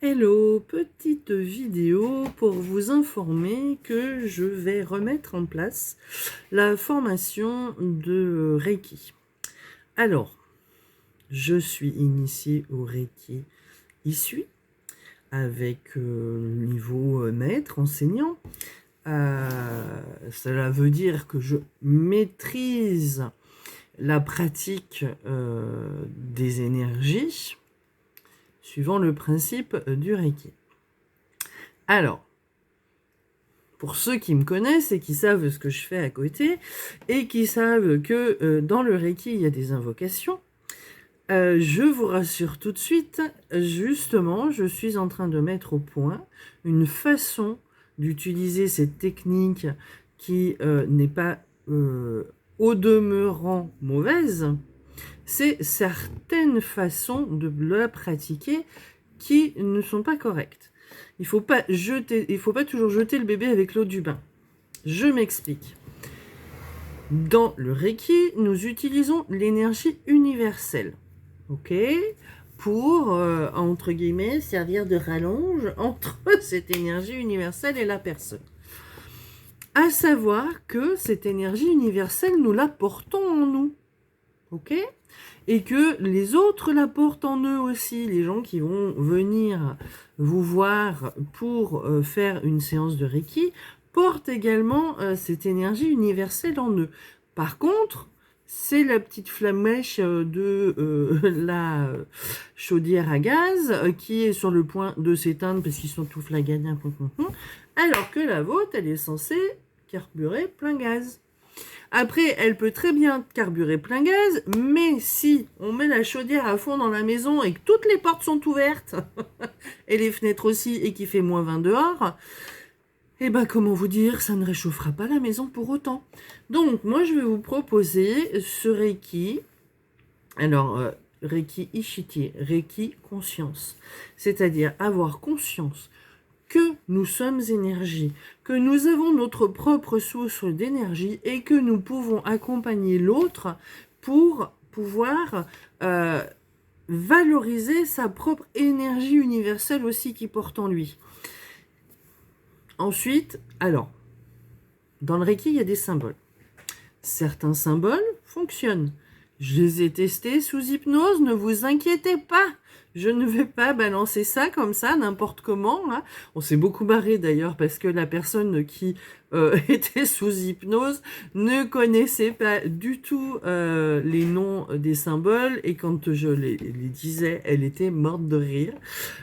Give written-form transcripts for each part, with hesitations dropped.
Hello, petite vidéo pour vous informer que je vais remettre en place la formation de Reiki. Alors, je suis initiée au Reiki Isui avec niveau maître, enseignant. Cela veut dire que je maîtrise la pratique des énergies suivant le principe du Reiki. Alors, pour ceux qui me connaissent et qui savent ce que je fais à côté, et qui savent que dans le Reiki, il y a des invocations, je vous rassure tout de suite, justement, je suis en train de mettre au point une façon d'utiliser cette technique qui n'est pas au demeurant mauvaise. C'est certaines façons de la pratiquer qui ne sont pas correctes. Il faut pas toujours jeter le bébé avec l'eau du bain. Je m'explique. Dans le Reiki, nous utilisons l'énergie universelle, ok, pour entre guillemets servir de rallonge entre cette énergie universelle et la personne. À savoir que cette énergie universelle, nous la portons en nous, ok, et que les autres la portent en eux aussi. Les gens qui vont venir vous voir pour faire une séance de Reiki portent également cette énergie universelle en eux. Par contre, c'est la petite flammèche de la chaudière à gaz qui est sur le point de s'éteindre parce qu'ils sont tout flagadés, alors que la vôtre, elle est censée carburer plein gaz. Après, elle peut très bien carburer plein gaz, mais si on met la chaudière à fond dans la maison et que toutes les portes sont ouvertes, et les fenêtres aussi, et qu'il fait moins 20 dehors, eh ben comment vous dire, ça ne réchauffera pas la maison pour autant. Donc, moi, je vais vous proposer ce Reiki. Alors, Reiki Ishiti, Reiki conscience. C'est-à-dire avoir conscience que nous sommes énergie, que nous avons notre propre source d'énergie et que nous pouvons accompagner l'autre pour pouvoir valoriser sa propre énergie universelle aussi qui porte en lui. Ensuite, alors, dans le Reiki, il y a des symboles. Certains symboles fonctionnent. Je les ai testés sous hypnose, ne vous inquiétez pas. Je ne vais pas balancer ça comme ça, n'importe comment. Hein. On s'est beaucoup marré d'ailleurs parce que la personne qui était sous hypnose ne connaissait pas du tout les noms des symboles. Et quand je les disais, elle était morte de rire.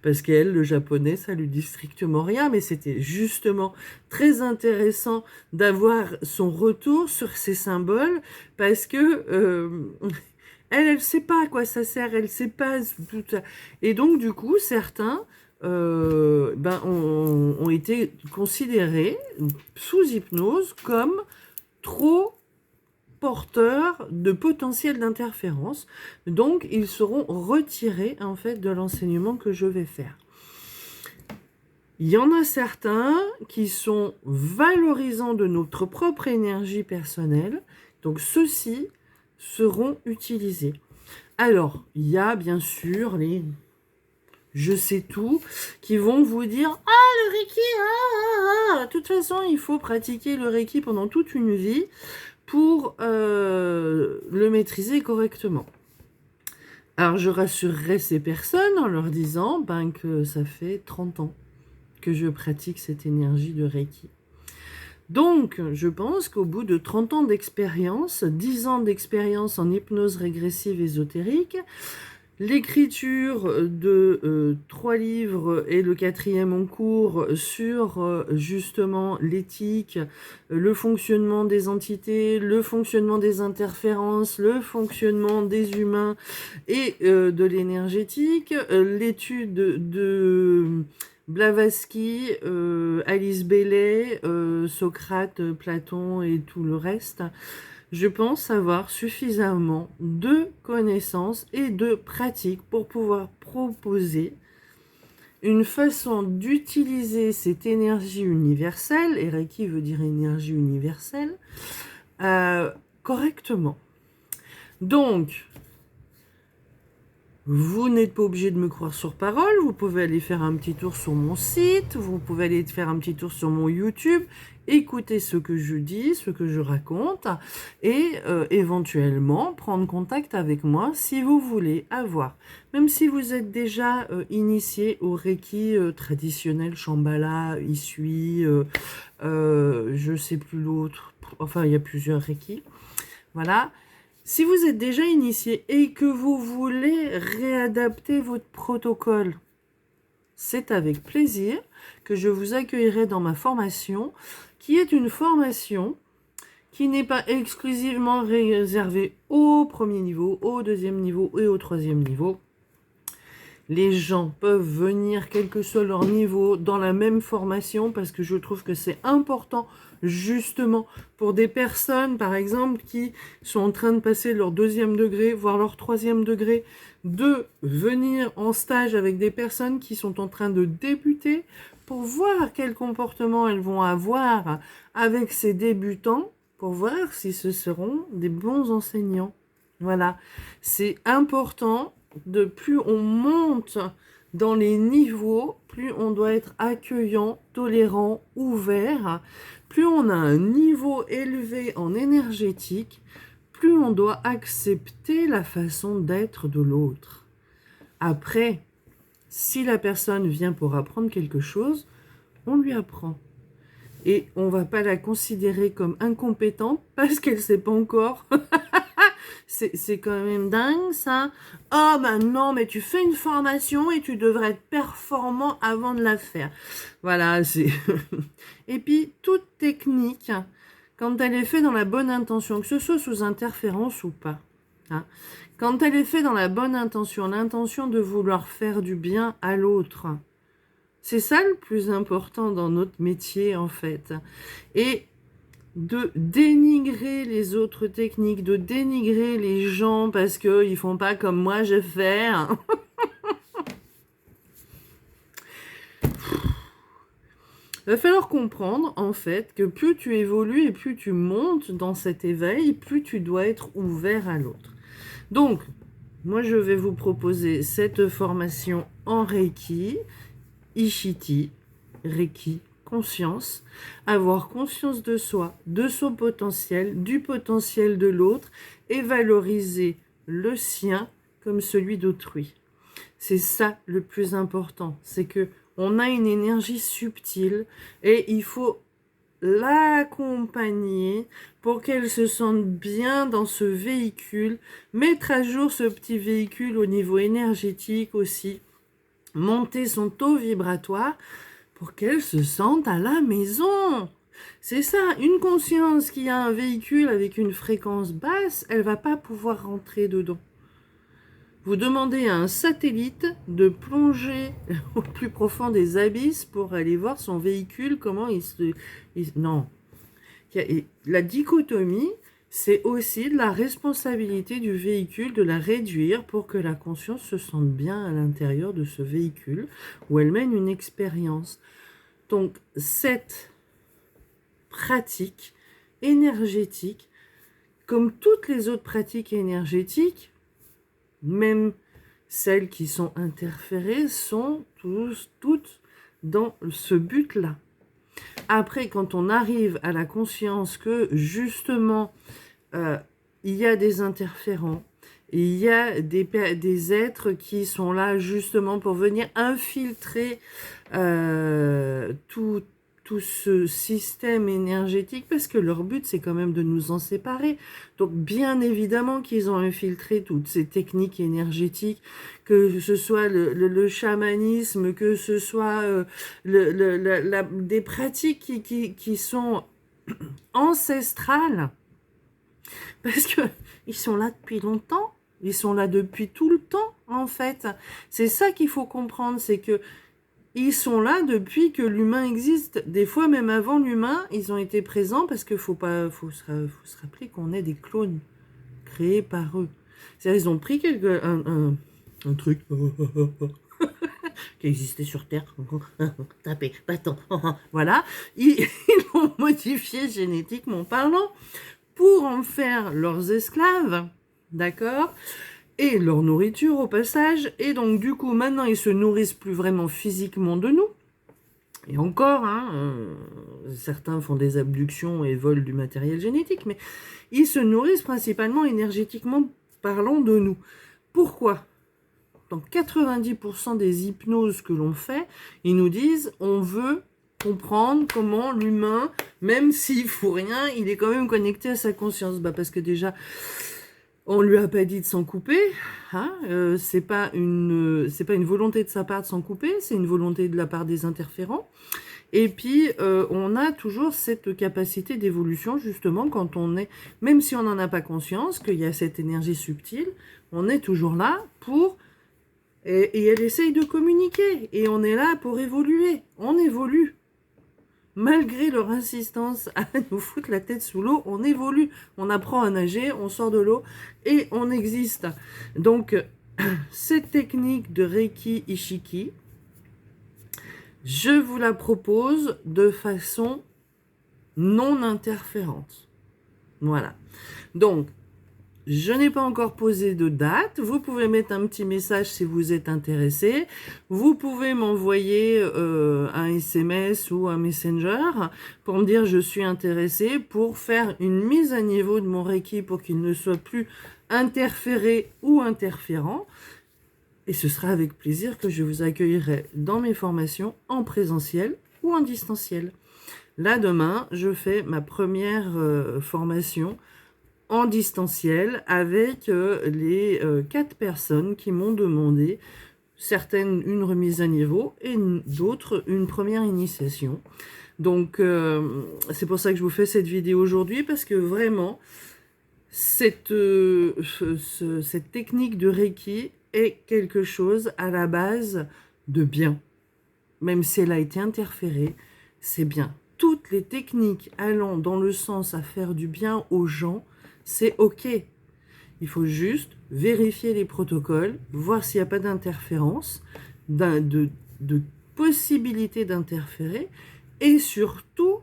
Parce qu'elle, le japonais, ça lui dit strictement rien. Mais c'était justement très intéressant d'avoir son retour sur ces symboles parce que... elle sait pas à quoi ça sert, elle sait pas tout ça. Et donc, du coup, certains ont été considérés sous hypnose comme trop porteurs de potentiel d'interférence. Donc, ils seront retirés, en fait, de l'enseignement que je vais faire. Il y en a certains qui sont valorisants de notre propre énergie personnelle. Donc, ceux-ci seront utilisés. Alors, il y a bien sûr les je sais tout qui vont vous dire « Ah, le Reiki, de toute façon, il faut pratiquer le Reiki pendant toute une vie pour le maîtriser correctement. » Alors, je rassurerai ces personnes en leur disant que ça fait 30 ans que je pratique cette énergie de Reiki. Donc, je pense qu'au bout de 30 ans d'expérience, 10 ans d'expérience en hypnose régressive ésotérique, l'écriture de 3 livres et le 4e en cours sur justement l'éthique, le fonctionnement des entités, le fonctionnement des interférences, le fonctionnement des humains et de l'énergétique, l'étude de Blavatsky, Alice Bailey, Socrate, Platon et tout le reste, je pense avoir suffisamment de connaissances et de pratiques pour pouvoir proposer une façon d'utiliser cette énergie universelle, et Reiki veut dire énergie universelle, correctement. Donc, Vous n'êtes pas obligé de me croire sur parole, vous pouvez aller faire un petit tour sur mon site, vous pouvez aller faire un petit tour sur mon YouTube, écouter ce que je dis, ce que je raconte, et éventuellement prendre contact avec moi si vous voulez avoir. Même si vous êtes déjà initié au Reiki traditionnel, Shambhala, Isui, je sais plus l'autre, enfin il y a plusieurs Reiki, voilà. Si vous êtes déjà initié et que vous voulez réadapter votre protocole, c'est avec plaisir que je vous accueillerai dans ma formation, qui est une formation qui n'est pas exclusivement réservée au premier niveau, au deuxième niveau et au troisième niveau. Les gens peuvent venir, quel que soit leur niveau, dans la même formation, parce que je trouve que c'est important, justement, pour des personnes, par exemple, qui sont en train de passer leur 2e degré, voire leur 3e degré, de venir en stage avec des personnes qui sont en train de débuter, pour voir quel comportement elles vont avoir avec ces débutants, pour voir si ce seront des bons enseignants. Voilà, c'est important. De plus on monte dans les niveaux, plus on doit être accueillant, tolérant, ouvert. Plus on a un niveau élevé en énergétique, plus on doit accepter la façon d'être de l'autre. Après, si la personne vient pour apprendre quelque chose, on lui apprend. Et on ne va pas la considérer comme incompétente parce qu'elle ne sait pas encore. C'est quand même dingue, ça. Oh, ben non, mais tu fais une formation et tu devrais être performant avant de la faire. Voilà, c'est... Et puis, toute technique, quand elle est faite dans la bonne intention, que ce soit sous interférence ou pas, hein, quand elle est faite dans la bonne intention, l'intention de vouloir faire du bien à l'autre, c'est ça le plus important dans notre métier, en fait. Et de dénigrer les autres techniques, de dénigrer les gens parce qu'ils font pas comme moi je fais. Il va falloir comprendre, en fait, que plus tu évolues et plus tu montes dans cet éveil, plus tu dois être ouvert à l'autre. Donc, moi, je vais vous proposer cette formation en Reiki, Ishiti, Reiki, conscience, avoir conscience de soi, de son potentiel, du potentiel de l'autre et valoriser le sien comme celui d'autrui. C'est ça le plus important, c'est que on a une énergie subtile et il faut l'accompagner pour qu'elle se sente bien dans ce véhicule, mettre à jour ce petit véhicule au niveau énergétique aussi, monter son taux vibratoire pour qu'elle se sente à la maison. C'est ça, une conscience qui a un véhicule avec une fréquence basse, elle va pas pouvoir rentrer dedans. Vous demandez à un satellite de plonger au plus profond des abysses pour aller voir son véhicule, comment il se... non. La dichotomie, c'est aussi de la responsabilité du véhicule de la réduire pour que la conscience se sente bien à l'intérieur de ce véhicule où elle mène une expérience. Donc, cette pratique énergétique, comme toutes les autres pratiques énergétiques, même celles qui sont interférées, sont toutes dans ce but-là. Après, quand on arrive à la conscience que, justement, il y a des interférents, il y a des êtres qui sont là, justement, pour venir infiltrer tout ce système énergétique, parce que leur but, c'est quand même de nous en séparer. Donc, bien évidemment qu'ils ont infiltré toutes ces techniques énergétiques, que ce soit le chamanisme, que ce soit des pratiques qui sont ancestrales, parce que ils sont là depuis longtemps, ils sont là depuis tout le temps, en fait. C'est ça qu'il faut comprendre, c'est que ils sont là depuis que l'humain existe. Des fois, même avant l'humain, ils ont été présents parce qu'il faut se rappeler qu'on est des clones créés par eux. C'est-à-dire, ils ont pris un truc qui existait sur Terre, tapé, bâton, voilà. Ils l'ont modifié génétiquement parlant pour en faire leurs esclaves, d'accord ? et leur nourriture au passage. Et donc du coup, maintenant, ils se nourrissent plus vraiment physiquement de nous. Et encore, hein, certains font des abductions et volent du matériel génétique, mais ils se nourrissent principalement énergétiquement parlant de nous. Pourquoi ? Dans 90% des hypnoses que l'on fait, ils nous disent on veut comprendre comment l'humain, même s'il fout rien, il est quand même connecté à sa conscience. Parce que déjà, on lui a pas dit de s'en couper, hein, c'est pas une volonté de sa part de s'en couper, c'est une volonté de la part des interférents. Et puis, on a toujours cette capacité d'évolution, justement, quand on est, même si on n'en a pas conscience, qu'il y a cette énergie subtile, on est toujours là pour, et elle essaye de communiquer, et on est là pour évoluer, on évolue. Malgré leur insistance à nous foutre la tête sous l'eau, on évolue, on apprend à nager, on sort de l'eau, et on existe. Donc, cette technique de Reiki Ishiki, je vous la propose de façon non interférente. Voilà. Donc, je n'ai pas encore posé de date. Vous pouvez mettre un petit message si vous êtes intéressé. Vous pouvez m'envoyer un SMS ou un Messenger pour me dire je suis intéressé pour faire une mise à niveau de mon Reiki pour qu'il ne soit plus interféré ou interférent. Et ce sera avec plaisir que je vous accueillerai dans mes formations en présentiel ou en distanciel. Là, demain, je fais ma première formation en distanciel avec les 4 personnes qui m'ont demandé, certaines une remise à niveau et d'autres une première initiation. Donc, c'est pour ça que je vous fais cette vidéo aujourd'hui, parce que vraiment, cette technique de Reiki est quelque chose à la base de bien. Même si elle a été interférée, c'est bien. Toutes les techniques allant dans le sens à faire du bien aux gens, c'est OK. Il faut juste vérifier les protocoles, voir s'il n'y a pas d'interférence, de possibilité d'interférer, et surtout,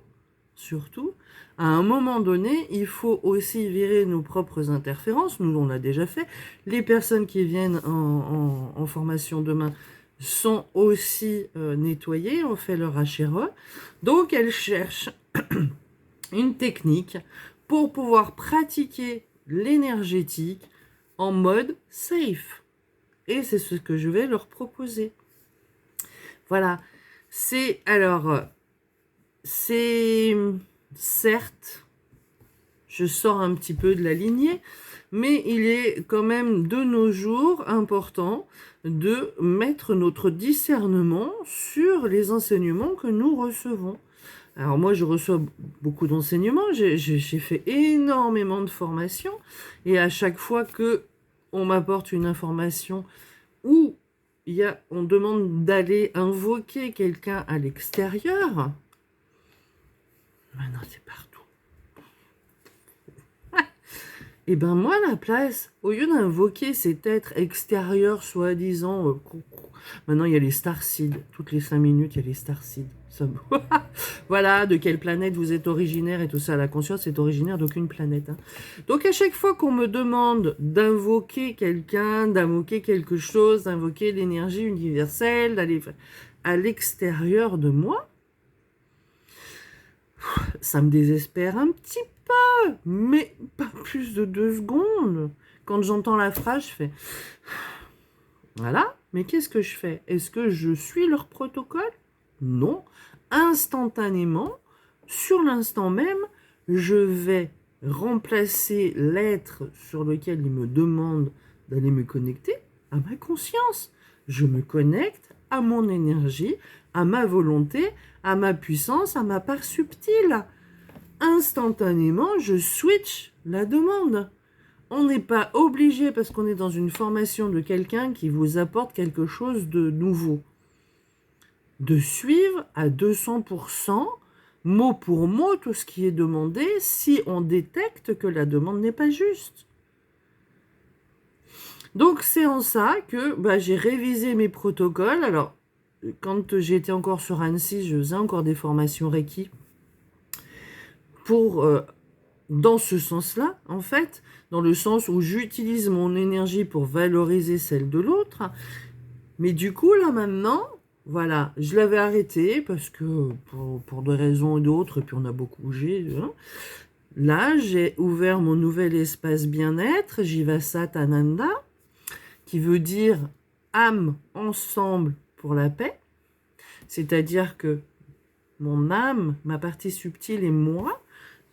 à un moment donné, il faut aussi virer nos propres interférences. Nous, on l'a déjà fait. Les personnes qui viennent en formation demain sont aussi nettoyées, on fait leur HRE. Donc, elles cherchent une technique pour pouvoir pratiquer l'énergétique en mode safe. Et c'est ce que je vais leur proposer. Voilà. C'est certes, je sors un petit peu de la lignée, mais il est quand même de nos jours important de mettre notre discernement sur les enseignements que nous recevons. Alors moi, je reçois beaucoup d'enseignements, j'ai fait énormément de formations, et à chaque fois que on m'apporte une information où on demande d'aller invoquer quelqu'un à l'extérieur, maintenant c'est partout. Et ben moi, à la place, au lieu d'invoquer cet être extérieur, soi-disant, maintenant il y a les starseeds, toutes les 5 minutes il y a les starseeds. Voilà, de quelle planète vous êtes originaire et tout ça. La conscience est originaire d'aucune planète. Hein. Donc à chaque fois qu'on me demande d'invoquer quelqu'un, d'invoquer quelque chose, d'invoquer l'énergie universelle, d'aller à l'extérieur de moi, ça me désespère un petit peu, mais pas plus de 2 secondes. Quand j'entends la phrase, je fais... Voilà, mais qu'est-ce que je fais? Est-ce que je suis leur protocole? Non. Instantanément, sur l'instant même, je vais remplacer l'être sur lequel il me demande d'aller me connecter à ma conscience. Je me connecte à mon énergie, à ma volonté, à ma puissance, à ma part subtile. Instantanément, je switch la demande. On n'est pas obligé, parce qu'on est dans une formation de quelqu'un qui vous apporte quelque chose de nouveau, de suivre à 200%, mot pour mot, tout ce qui est demandé, si on détecte que la demande n'est pas juste. Donc, c'est en ça que j'ai révisé mes protocoles. Alors, quand j'étais encore sur Annecy, je faisais encore des formations Reiki pour dans ce sens-là, en fait, dans le sens où j'utilise mon énergie pour valoriser celle de l'autre. Mais du coup, là, maintenant, voilà, je l'avais arrêté parce que pour des raisons ou d'autres, et puis on a beaucoup bougé. Hein. Là, j'ai ouvert mon nouvel espace bien-être, Jivasatananda, qui veut dire âme ensemble pour la paix. C'est-à-dire que mon âme, ma partie subtile et moi,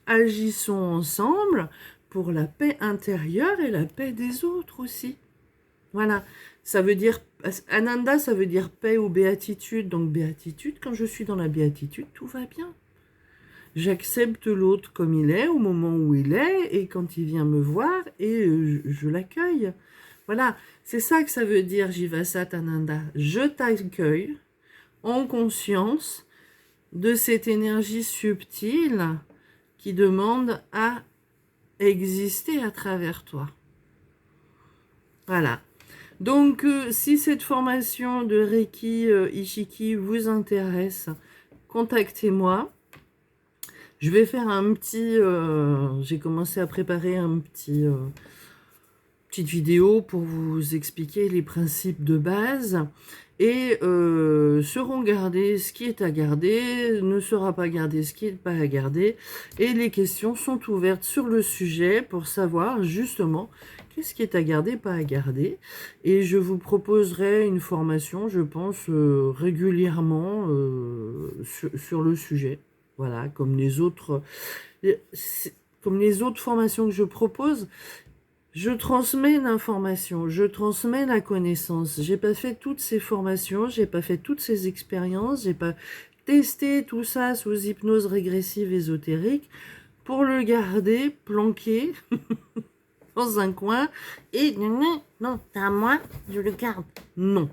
agissons ensemble pour la paix intérieure et la paix des autres aussi. Voilà, ça veut dire, Ananda, ça veut dire paix ou béatitude. Donc béatitude, quand je suis dans la béatitude, tout va bien. J'accepte l'autre comme il est, au moment où il est, et quand il vient me voir, et je l'accueille. Voilà, c'est ça que ça veut dire Jivasatananda. Je t'accueille en conscience de cette énergie subtile qui demande à exister à travers toi. Voilà. Donc, si cette formation de Reiki Ishiki vous intéresse, contactez-moi. Je vais faire un petit... j'ai commencé à préparer un petite vidéo pour vous expliquer les principes de base. Et seront gardés ce qui est à garder, ne sera pas gardé ce qui n'est pas à garder. Et les questions sont ouvertes sur le sujet pour savoir justement qu'est-ce qui est à garder, pas à garder. Et je vous proposerai une formation, je pense, régulièrement sur le sujet. Voilà, comme les autres formations que je propose. Je transmets l'information, je transmets la connaissance. J'ai pas fait toutes ces formations, j'ai pas fait toutes ces expériences, j'ai pas testé tout ça sous hypnose régressive ésotérique pour le garder planqué dans un coin et non, c'est à moi, je le garde. Non.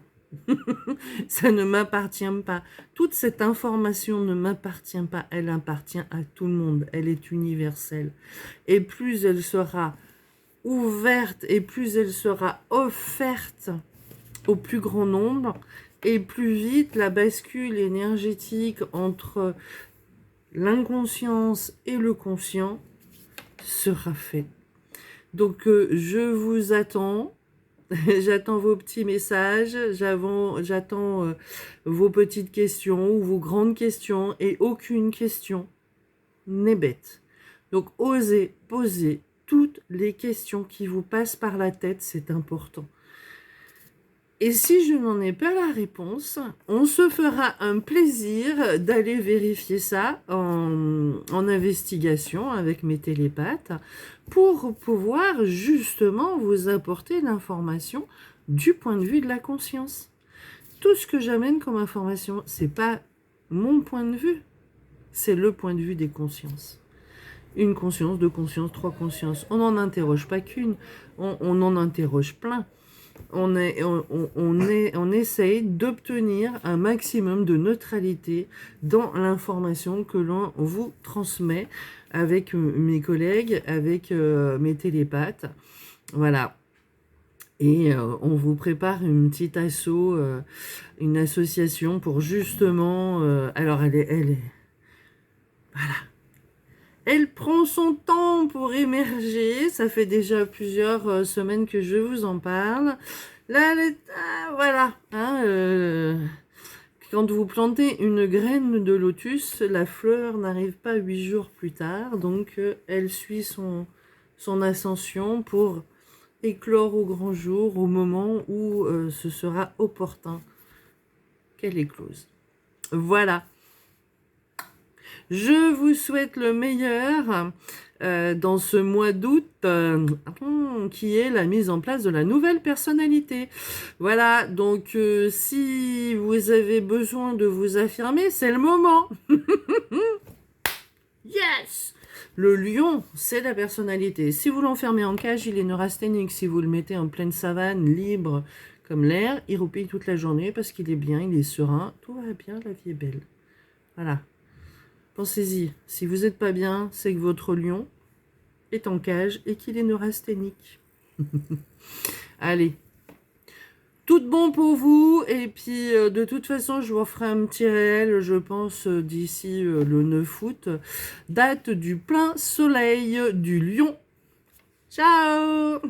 Ça ne m'appartient pas. Toute cette information ne m'appartient pas, elle appartient à tout le monde, elle est universelle. Et plus elle sera ouverte et plus elle sera offerte au plus grand nombre et plus vite la bascule énergétique entre l'inconscience et le conscient sera faite. Donc je vous attends, j'attends vos petits messages, j'attends vos petites questions ou vos grandes questions et aucune question n'est bête. Donc osez poser toutes les questions qui vous passent par la tête, c'est important. Et si je n'en ai pas la réponse, on se fera un plaisir d'aller vérifier ça en investigation avec mes télépathes pour pouvoir justement vous apporter l'information du point de vue de la conscience. Tout ce que j'amène comme information, c'est pas mon point de vue, c'est le point de vue des consciences. Une conscience, deux consciences, trois consciences. On n'en interroge pas qu'une, on en interroge plein. On essaye d'obtenir un maximum de neutralité dans l'information que l'on vous transmet avec mes collègues, avec mes télépathes. Voilà. Et on vous prépare une petite une association pour justement... alors elle est... Voilà. Elle prend son temps pour émerger. Ça fait déjà plusieurs semaines que je vous en parle. Là, voilà. Hein, quand vous plantez une graine de lotus, la fleur n'arrive pas 8 jours plus tard. Donc, elle suit son ascension pour éclore au grand jour, au moment où ce sera opportun qu'elle éclose. Voilà. Je vous souhaite le meilleur dans ce mois d'août qui est la mise en place de la nouvelle personnalité. Voilà, donc si vous avez besoin de vous affirmer, c'est le moment. Yes! Le lion, c'est la personnalité. Si vous l'enfermez en cage, il est neurasthénique. Si vous le mettez en pleine savane, libre comme l'air, il roupille toute la journée parce qu'il est bien, il est serein. Tout va bien, la vie est belle. Voilà. Pensez-y, si vous n'êtes pas bien, c'est que votre lion est en cage et qu'il est neurasthénique. Allez, Tout de bon pour vous. Et puis, de toute façon, je vous ferai un petit réel, je pense, d'ici le 9 août. Date du plein soleil du Lion. Ciao!